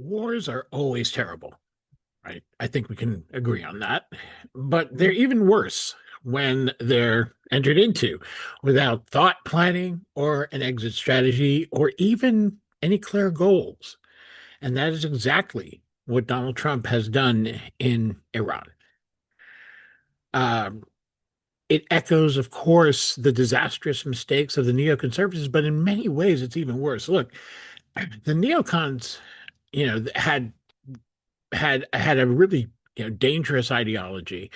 Wars are always terrible, right? I think we can agree on that. But they're even worse when they're entered into without thought planning or an exit strategy or even any clear goals. And that is exactly what Donald Trump has done in Iran. Um, it echoes, of course, the disastrous mistakes of the neoconservatives, but in many ways, it's even worse. Look, the neocons, had had a really dangerous ideology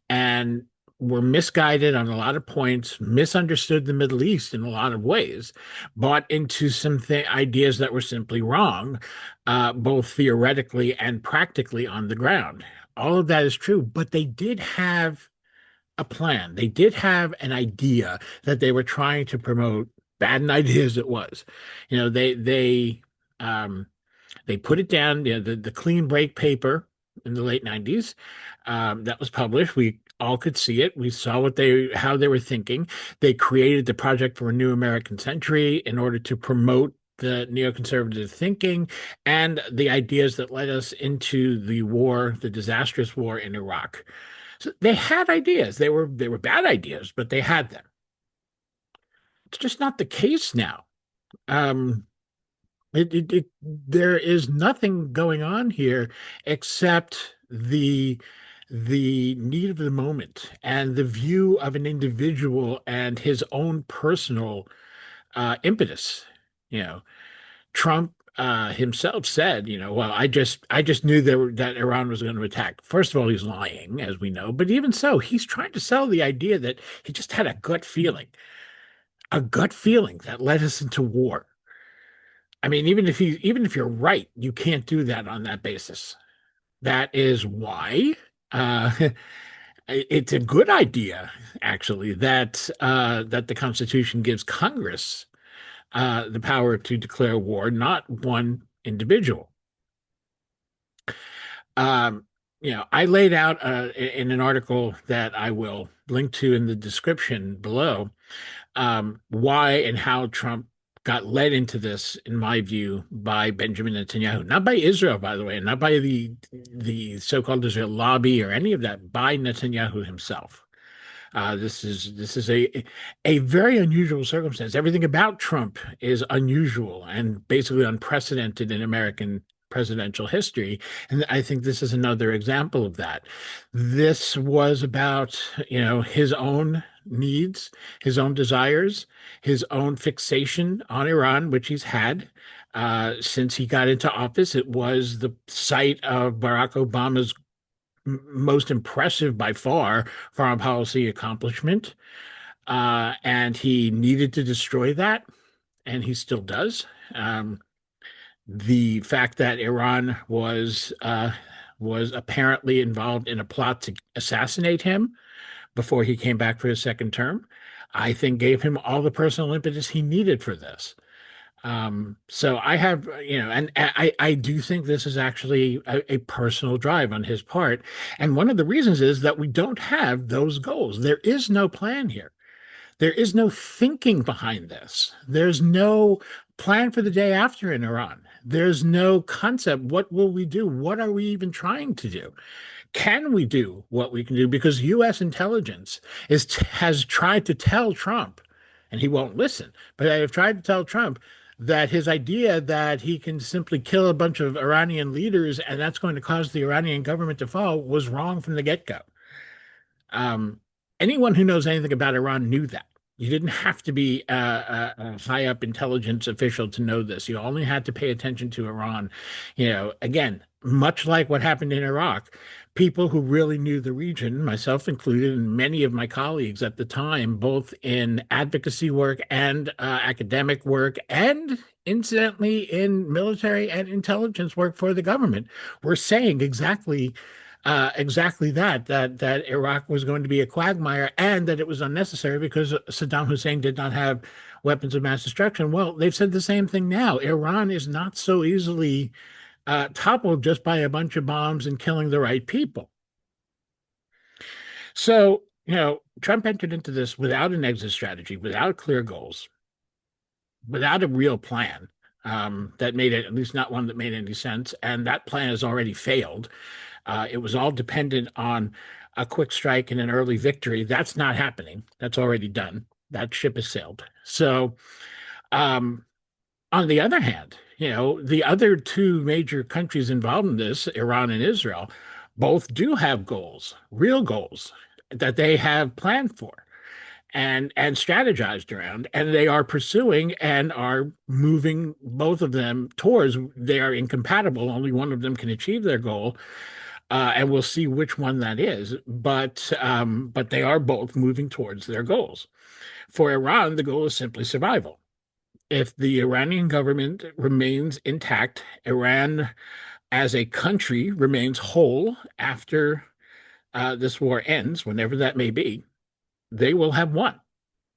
and were misguided on a lot of points, misunderstood the Middle East in a lot of ways, bought into some ideas that were simply wrong, both theoretically and practically on the ground. All of that is true, but they did have a plan. They did have an idea that they were trying to promote. Bad an idea as it was, um, they put it down, the clean break paper in the late 90s, that was published. We all could see it. We saw how they were thinking. They created the Project for a New American Century in order to promote the neoconservative thinking and the ideas that led us into the disastrous war in Iraq. So they had ideas. They were bad ideas, but they had them. It's just not the case now. Um, there is nothing going on here except the need of the moment and the view of an individual and his own personal impetus. You know, Trump himself said, well, I just knew that Iran was going to attack. First of all, he's lying, as we know, but even so, he's trying to sell the idea that he just had a gut feeling that led us into war. I mean, even if you're right, you can't do that on that basis. That is why it's a good idea, actually, that the Constitution gives Congress the power to declare war, not one individual. Um, I laid out in an article that I will link to in the description below why and how Trump got led into this, in my view, by Benjamin Netanyahu, not by Israel, by the way, and not by the so-called Israel lobby or any of that, by Netanyahu himself. This is a very unusual circumstance. Everything about Trump is unusual and basically unprecedented in American presidential history, and I think this is another example of that. This was about, his own needs, his own desires, his own fixation on Iran, which he's had since he got into office. It was the site of Barack Obama's most impressive by far foreign policy accomplishment. And he needed to destroy that, and he still does. The fact that Iran was apparently involved in a plot to assassinate him before he came back for his second term, I think gave him all the personal impetus he needed for this. So I have, and I do think this is actually a personal drive on his part. And one of the reasons is that we don't have those goals. There is no plan here. There is no thinking behind this. There's no plan for the day after in Iran. There's no concept. What will we do? What are we even trying to do? Can we do what we can do? Because U.S. intelligence has tried to tell Trump, and he won't listen, but they have tried to tell Trump that his idea that he can simply kill a bunch of Iranian leaders and that's going to cause the Iranian government to fall was wrong from the get-go. Um, Anyone who knows anything about Iran knew that. You didn't have to be a high up intelligence official to know this. You only had to pay attention to Iran. Again, much like what happened in Iraq, people who really knew the region, myself included, and many of my colleagues at the time, both in advocacy work and academic work, and incidentally in military and intelligence work for the government, were saying exactly that Iraq was going to be a quagmire and that it was unnecessary because Saddam Hussein did not have weapons of mass destruction. Well, they've said the same thing now. Iran is not so easily toppled just by a bunch of bombs and killing the right people. So, Trump entered into this without an exit strategy, without clear goals, without a real plan. that made it, at least not one that made any sense. And that plan has already failed. It was all dependent on a quick strike and an early victory. That's not happening. That's already done. That ship has sailed. So, um, on the other hand, the other two major countries involved in this, Iran and Israel, both do have goals, real goals that they have planned for and strategized around, and they are pursuing and are moving both of them towards. They are incompatible. Only one of them can achieve their goal, and we'll see which one that is. But they are both moving towards their goals. For Iran, the goal is simply survival. If the Iranian government remains intact, Iran as a country remains whole after this war ends, whenever that may be, they will have won.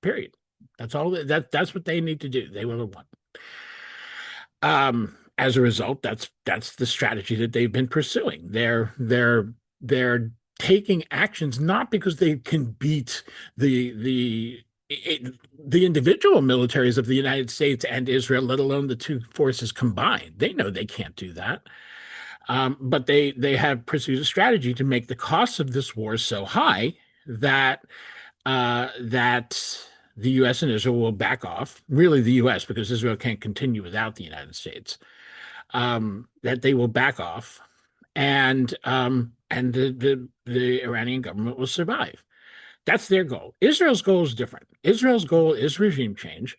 Period. That's all. That's what they need to do. They will have won. As a result, that's the strategy that they've been pursuing. They're taking actions not because they can beat the the individual militaries of the United States and Israel, let alone the two forces combined. They know they can't do that. But they have pursued a strategy to make the costs of this war so high that that the U.S. and Israel will back off. Really, the U.S., because Israel can't continue without the United States. That they will back off, and the Iranian government will survive. That's their goal. Israel's goal is different. Israel's goal is regime change,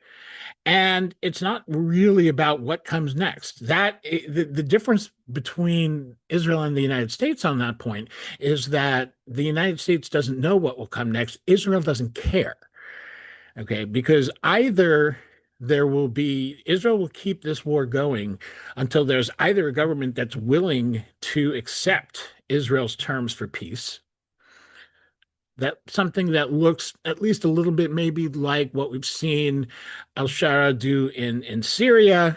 and it's not really about what comes next. The difference between Israel and the United States on that point is that the United States doesn't know what will come next. Israel doesn't care. Okay, because either Israel will keep this war going until there's either a government that's willing to accept Israel's terms for peace, that something that looks at least a little bit maybe like what we've seen al-Shara do in Syria,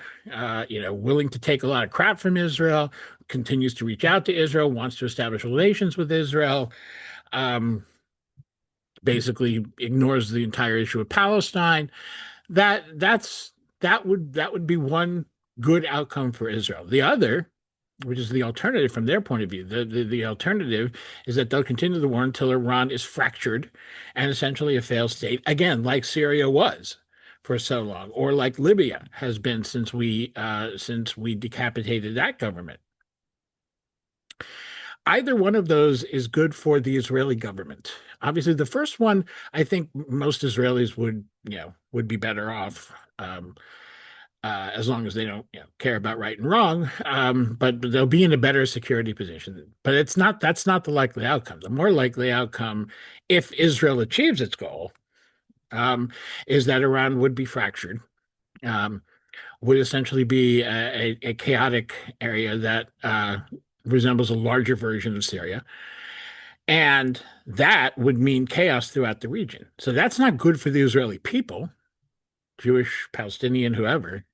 willing to take a lot of crap from Israel, continues to reach out to Israel, wants to establish relations with Israel, basically ignores the entire issue of Palestine. That would be one good outcome for Israel. The other, which is the alternative from their point of view, the alternative is that they'll continue the war until Iran is fractured and essentially a failed state, again, like Syria was for so long, or like Libya has been since we decapitated that government. Either one of those is good for the Israeli government. Obviously, the first one, I think most Israelis would be better off, as long as they don't care about right and wrong. But they'll be in a better security position. But that's not the likely outcome. The more likely outcome, if Israel achieves its goal, is that Iran would be fractured, would essentially be a chaotic area that resembles a larger version of Syria. And that would mean chaos throughout the region. So that's not good for the Israeli people, Jewish, Palestinian, whoever,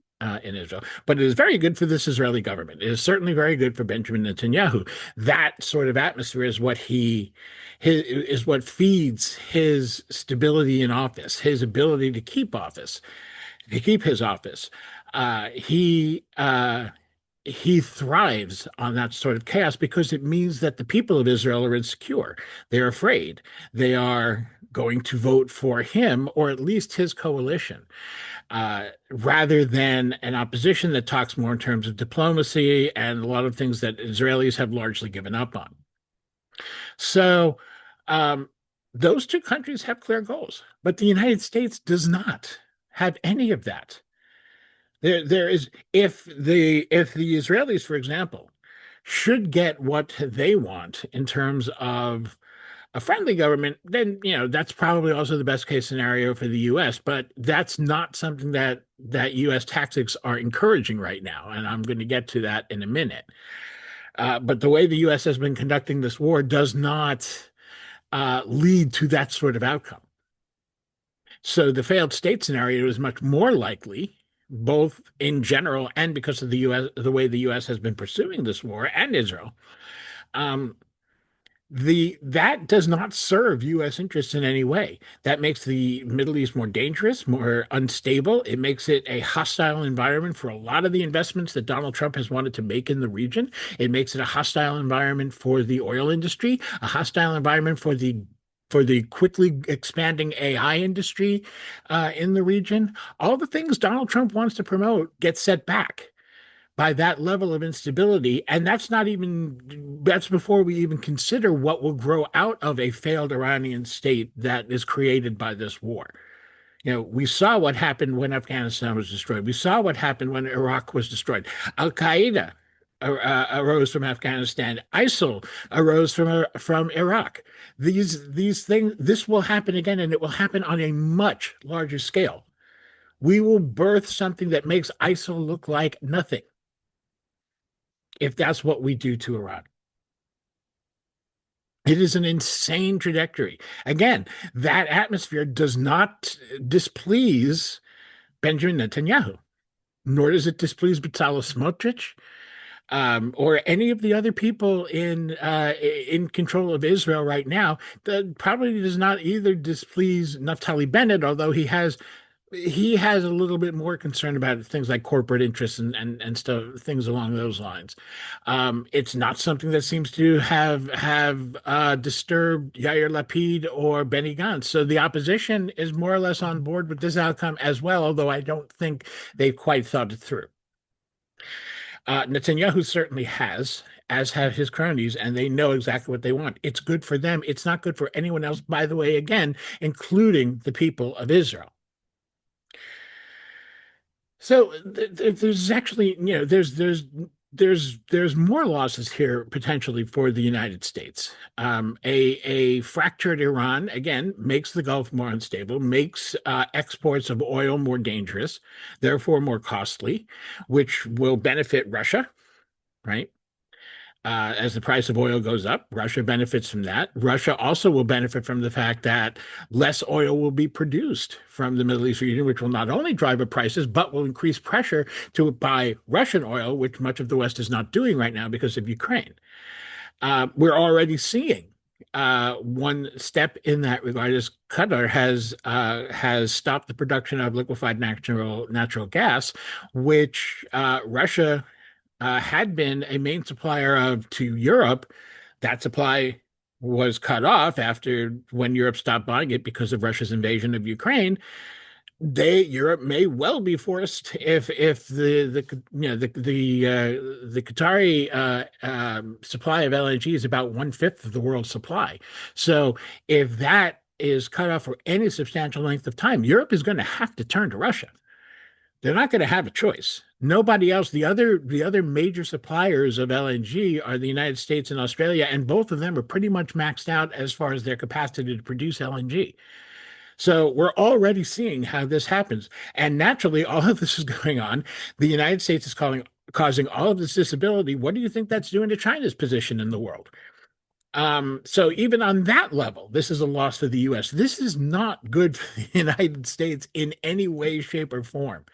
in Israel. But it is very good for this Israeli government. It is certainly very good for Benjamin Netanyahu. That sort of atmosphere is what is what feeds his stability in office, his ability to keep his office. He thrives on that sort of chaos because it means that the people of Israel are insecure. They're afraid. They are going to vote for him or at least his coalition, rather than an opposition that talks more in terms of diplomacy and a lot of things that Israelis have largely given up on. So those two countries have clear goals, but the United States does not have any of that. There is, if the Israelis, for example, should get what they want in terms of a friendly government, then that's probably also the best case scenario for the U.S. But that's not something that U.S. tactics are encouraging right now, and I'm going to get to that in a minute. But the way the U.S. has been conducting this war does not lead to that sort of outcome. So the failed state scenario is much more likely, both in general and because of the way the U.S. has been pursuing this war, and Israel. That does not serve U.S. interests in any way. That makes the Middle East more dangerous, more unstable. It makes it a hostile environment for a lot of the investments that Donald Trump has wanted to make in the region. It makes it a hostile environment for the oil industry, a hostile environment for the quickly expanding AI industry in the region. All the things Donald Trump wants to promote get set back by that level of instability. And that's before we even consider what will grow out of a failed Iranian state that is created by this war. We saw what happened when Afghanistan was destroyed. We saw what happened when Iraq was destroyed. Al Qaeda arose from Afghanistan. ISIL arose from Iraq. These things, this will happen again, and it will happen on a much larger scale. We will birth something that makes ISIL look like nothing if that's what we do to Iran. It is an insane trajectory. Again, that atmosphere does not displease Benjamin Netanyahu, nor does it displease Bezalel Smotrich, or any of the other people in control of Israel right now. That probably does not either displease Naftali Bennett, although he has a little bit more concern about things like corporate interests and stuff, things along those lines. It's not something that seems to have disturbed Yair Lapid or Benny Gantz. So the opposition is more or less on board with this outcome as well, although I don't think they've quite thought it through. Netanyahu certainly has, as have his cronies, and they know exactly what they want. It's good for them. It's not good for anyone else, by the way, again, including the people of Israel. So there's actually, there's more losses here potentially for the United States. A fractured Iran again makes the Gulf more unstable, makes exports of oil more dangerous, therefore more costly, which will benefit Russia, right? As the price of oil goes up, Russia benefits from that. Russia also will benefit from the fact that less oil will be produced from the Middle East region, which will not only drive up prices, but will increase pressure to buy Russian oil, which much of the West is not doing right now because of Ukraine. We're already seeing one step in that regard is Qatar has stopped the production of liquefied natural gas, which Russia had been a main supplier of to Europe. That supply was cut off after when Europe stopped buying it because of Russia's invasion of Ukraine. Europe may well be forced if the Qatari supply of LNG is about 1/5 of the world's supply. So if that is cut off for any substantial length of time, Europe is going to have to turn to Russia. They're not going to have a choice. Nobody else. The other major suppliers of LNG are the United States and Australia, and both of them are pretty much maxed out as far as their capacity to produce LNG. So we're already seeing how this happens. And naturally, all of this is going on. The United States is causing all of this disability. What do you think that's doing to China's position in the world? So even on that level, this is a loss for the US. This is not good for the United States in any way, shape, or form.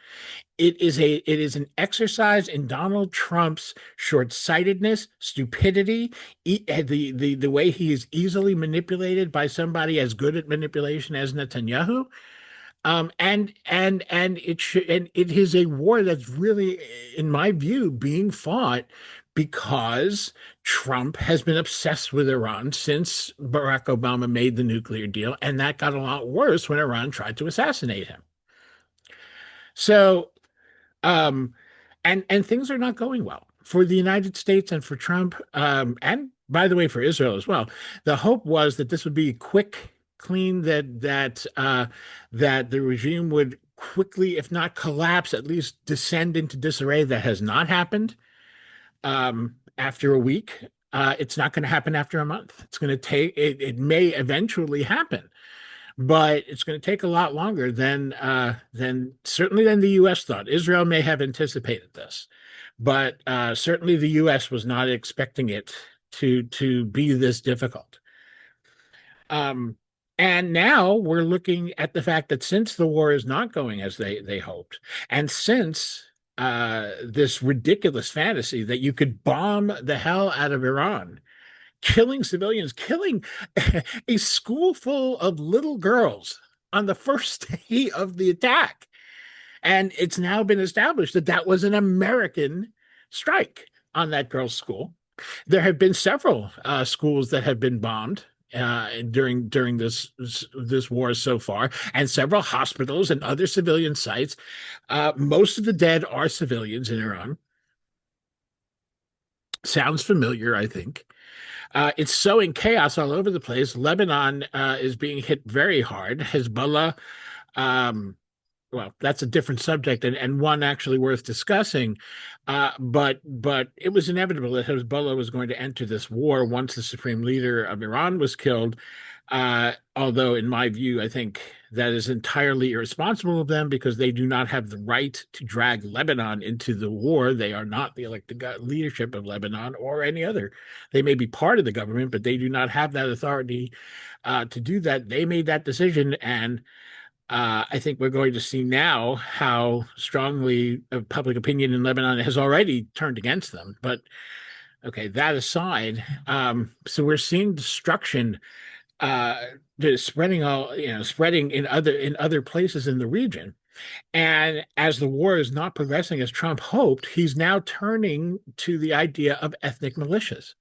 It is an exercise in Donald Trump's short-sightedness, stupidity, the way he is easily manipulated by somebody as good at manipulation as Netanyahu. And it is a war that's really, in my view, being fought because Trump has been obsessed with Iran since Barack Obama made the nuclear deal, and that got a lot worse when Iran tried to assassinate him. So, um, and things are not going well for the United States and for Trump, and by the way, for Israel as well. The hope was that this would be quick, clean, that the regime would quickly, if not collapse, at least descend into disarray. That has not happened after a week. It's not going to happen after a month. It's going to take, it may eventually happen, but it's going to take a lot longer than certainly than the U.S. thought. Israel may have anticipated this, but certainly the U.S. was not expecting it to be this difficult. And now we're looking at the fact that since the war is not going as they hoped, and since this ridiculous fantasy that you could bomb the hell out of Iran killing civilians, killing a school full of little girls on the first day of the attack. And it's now been established that that was an American strike on that girls' school. There have been several schools that have been bombed during this war so far, and several hospitals and other civilian sites. Most of the dead are civilians in Iran. Sounds familiar, I think. It's sowing chaos all over the place. Lebanon is being hit very hard. Hezbollah, um, well, that's a different subject and one actually worth discussing. But it was inevitable that Hezbollah was going to enter this war once the supreme leader of Iran was killed. Although, in my view, I think that is entirely irresponsible of them because they do not have the right to drag Lebanon into the war. They are not the elected leadership of Lebanon or any other. They may be part of the government, but they do not have that authority to do that. They made that decision, and I think we're going to see now how strongly public opinion in Lebanon has already turned against them. But okay, that aside, so we're seeing destruction uh, spreading spreading in other places in the region. And as the war is not progressing as Trump hoped, he's now turning to the idea of ethnic militias.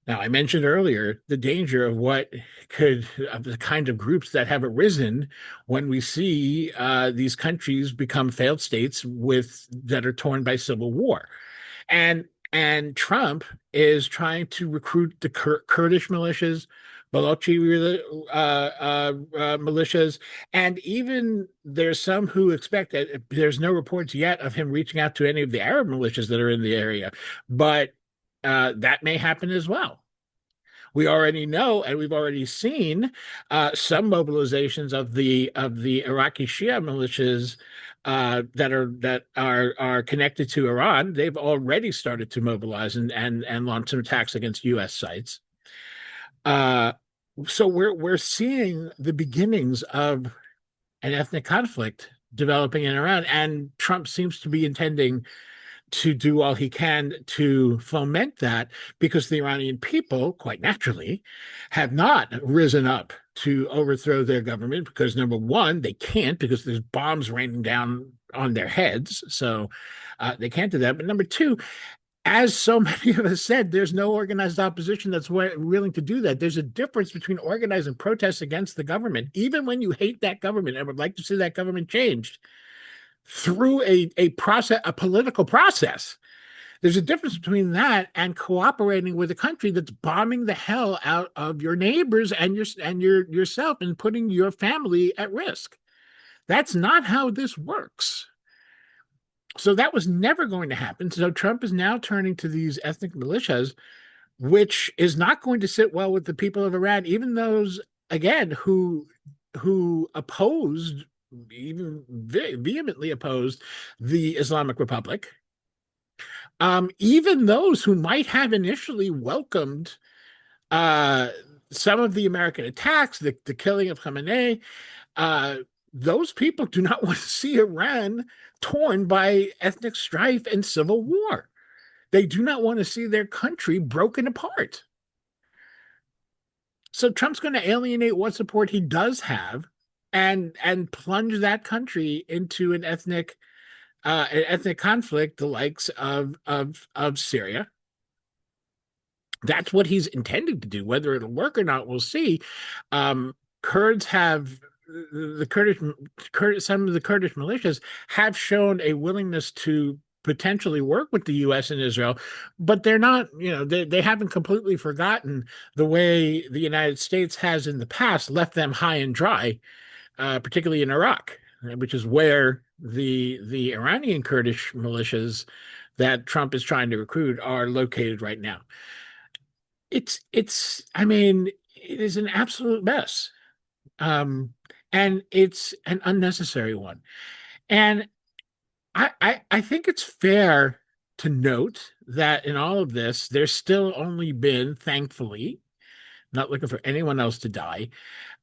Now, I mentioned earlier the danger of of the kind of groups that have arisen when we see these countries become failed states that are torn by civil war, and and Trump is trying to recruit the Kurdish militias, Balochi militias, and even there's some who expect that there's no reports yet of him reaching out to any of the Arab militias that are in the area, but that may happen as well. We already know, and we've already seen some mobilizations of the Iraqi Shia militias that are connected to Iran. They've already started to mobilize and launch some attacks against U.S. sites. Uh, so we're seeing the beginnings of an ethnic conflict developing in Iran, and Trump seems to be intending to do all he can to foment that because the Iranian people, quite naturally, have not risen up to overthrow their government because, number one, they can't because there's bombs raining down on their heads. So they can't do that. But number two, as so many of us said, there's no organized opposition that's willing to do that. There's a difference between organizing protests against the government, even when you hate that government and would like to see that government changed through a political process. There's a difference between that and cooperating with a country that's bombing the hell out of your neighbors and yourself and putting your family at risk. That's not how this works. So that was never going to happen. So Trump is now turning to these ethnic militias, which is not going to sit well with the people of Iran, even those again who opposed, even vehemently opposed, the Islamic Republic. Even those who might have initially welcomed some of the American attacks, the killing of Khamenei, those people do not want to see Iran torn by ethnic strife and civil war. They do not want to see their country broken apart. So Trump's going to alienate what support he does have and plunge that country into an ethnic conflict, the likes of Syria. That's what he's intending to do. Whether it'll work or not, we'll see. Kurds have the Kurdish some of the Kurdish militias have shown a willingness to potentially work with the U.S. and Israel, but they're not, they haven't completely forgotten the way the United States has in the past left them high and dry, particularly in Iraq, which is where the Iranian Kurdish militias that Trump is trying to recruit are located right now. I mean, it is an absolute mess. And it's an unnecessary one. And I think it's fair to note that in all of this, there's still only been, thankfully, not looking for anyone else to die,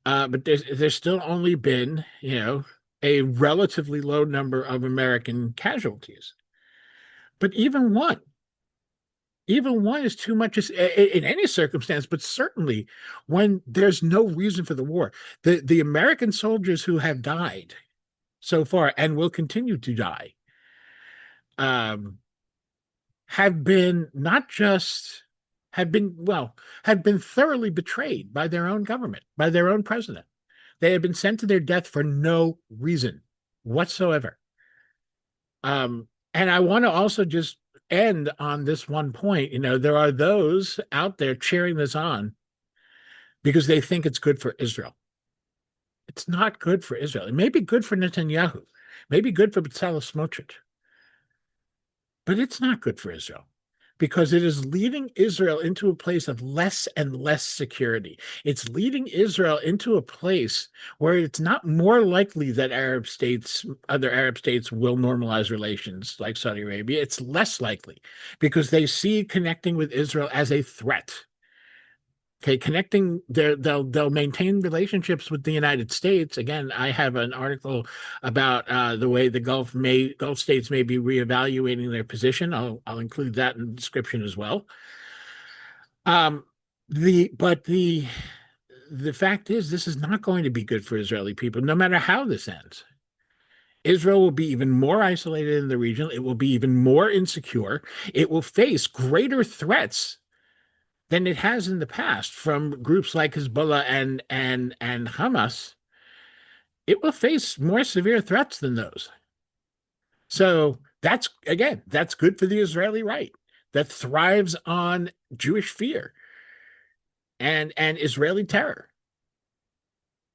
but there's still only been, a relatively low number of American casualties. But even one, even one is too much in any circumstance, but certainly when there's no reason for the war. The American soldiers who have died so far and will continue to die um, have been not just have been well have been thoroughly betrayed by their own government, by their own president. They have been sent to their death for no reason whatsoever. And I want to also just end on this one point. You know, there are those out there cheering this on because they think it's good for Israel. It's not good for Israel. It may be good for Netanyahu, maybe good for Bezalel Smotrich, but it's not good for Israel because it is leading Israel into a place of less and less security. It's leading Israel into a place where it's not more likely that other Arab states will normalize relations like Saudi Arabia. It's less likely because they see connecting with Israel as a threat. Okay, connecting they'll maintain relationships with the United States. Again, I have an article about the way the Gulf states may be reevaluating their position. I'll include that in the description as well. Um, the fact is, this is not going to be good for Israeli people, no matter how this ends. Israel will be even more isolated in the region. It will be even more insecure. It will face greater threats than it has in the past from groups like Hezbollah and Hamas. It will face more severe threats than those. So that's good for the Israeli right that thrives on Jewish fear and Israeli terror.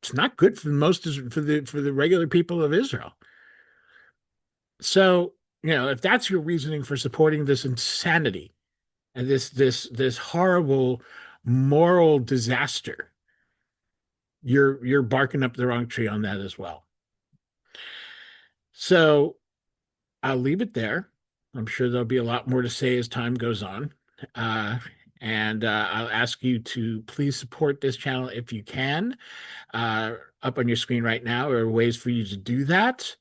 It's not good for the regular people of Israel. So, you know, if that's your reasoning for supporting this insanity and this horrible moral disaster, you're barking up the wrong tree on that as well. So I'll leave it there. I'm sure there'll be a lot more to say as time goes on. Uh, and I'll ask you to please support this channel if you can. Up on your screen right now are ways for you to do that.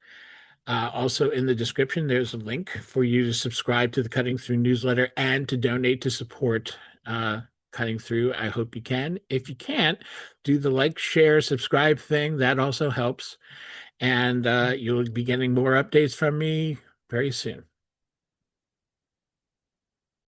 Also in the description, there's a link for you to subscribe to the Cutting Through newsletter and to donate to support Cutting Through. I hope you can. If you can't, do the like, share, subscribe thing. That also helps. And you'll be getting more updates from me very soon.